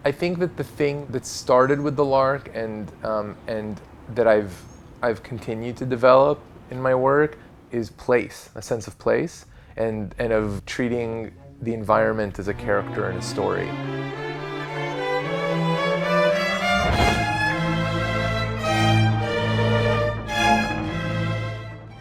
I think that the thing that started with the Lark and that I've continued to develop in my work is place, a sense of place, and of treating the environment as a character in a story.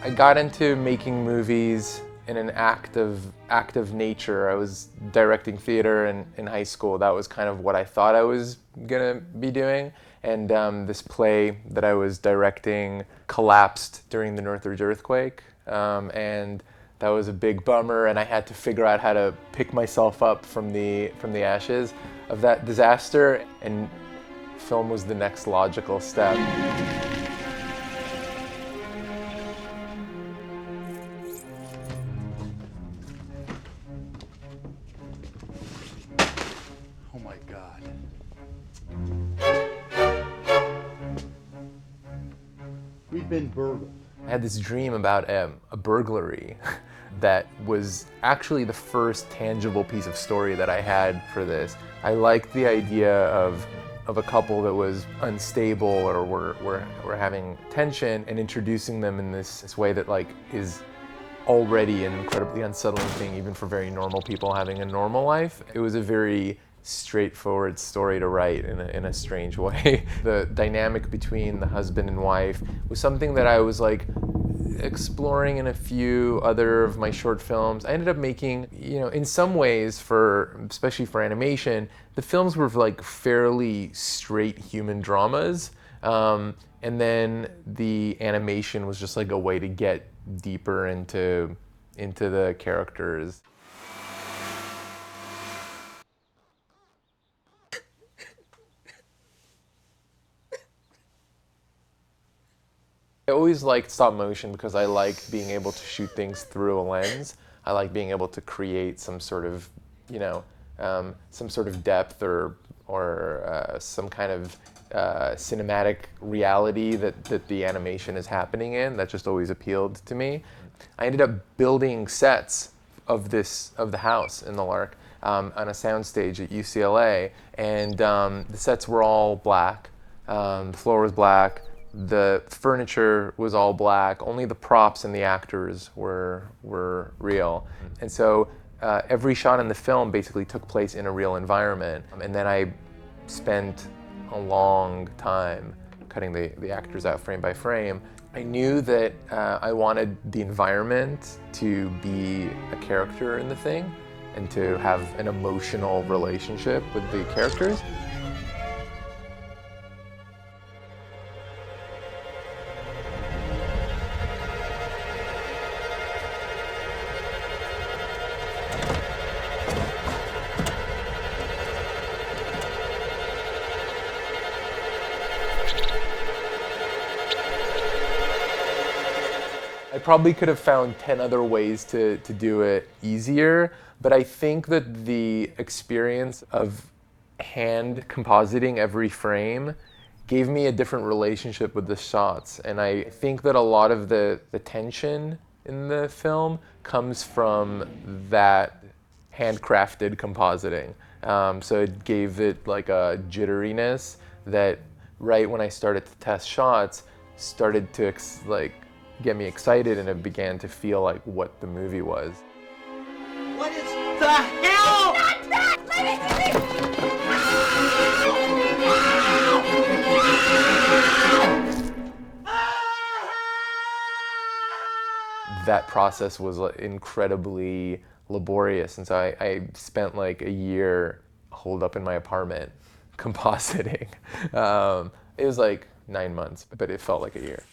I got into making movies in an active nature. I was directing theater in high school. That was kind of what I thought I was gonna be doing. And this play that I was directing collapsed during the Northridge earthquake, and that was a big bummer. And I had to figure out how to pick myself up from the ashes of that disaster. And film was the next logical step. Oh my God. We've been burgled. I had this dream about a burglary that was actually the first tangible piece of story that I had for this. I liked the idea of a couple that was unstable or were having tension, and introducing them in this way that like is already an incredibly unsettling thing even for very normal people having a normal life. It was a very straightforward story to write in a strange way. The dynamic between the husband and wife was something that I was like exploring in a few other of my short films. I ended up making, in some ways, especially for animation, the films were like fairly straight human dramas. And then the animation was just like a way to get deeper into the characters. I always liked stop motion because I liked being able to shoot things through a lens. I like being able to create some sort of, some sort of depth or some kind of cinematic reality that the animation is happening in. That just always appealed to me. I ended up building sets of the house in the Lark on a soundstage at UCLA, and the sets were all black. The floor was black. The furniture was all black. Only the props and the actors were real. And so every shot in the film basically took place in a real environment. And then I spent a long time cutting the actors out frame by frame. I knew that I wanted the environment to be a character in the thing and to have an emotional relationship with the characters. I probably could have found 10 other ways to do it easier, but I think that the experience of hand compositing every frame gave me a different relationship with the shots. And I think that a lot of the tension in the film comes from that handcrafted compositing. So it gave it like a jitteriness that right when I started to test shots started to get me excited, and it began to feel like what the movie was. What is the hell? Not that! That process was incredibly laborious, and so I spent like a year holed up in my apartment compositing. It was like 9 months, but it felt like a year.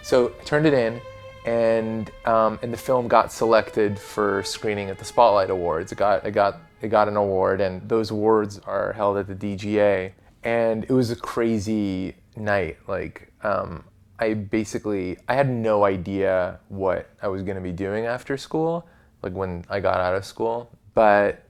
So I turned it in, and the film got selected for screening at the Spotlight Awards. It got an award, and those awards are held at the DGA. And it was a crazy night. I had no idea what I was going to be doing after school, like when I got out of school. But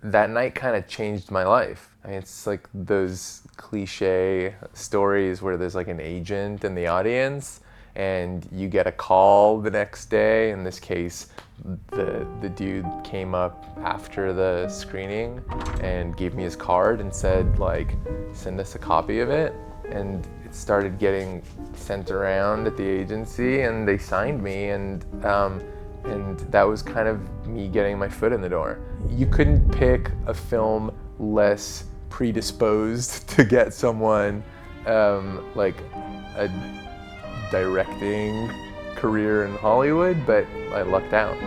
that night kind of changed my life. I mean, it's like those cliche stories where there's like an agent in the audience and you get a call the next day. In this case, the dude came up after the screening and gave me his card and said, like, send us a copy of it. And it started getting sent around at the agency, and they signed me, and that was kind of me getting my foot in the door. You couldn't pick a film less predisposed to get someone like a directing career in Hollywood, but I lucked out.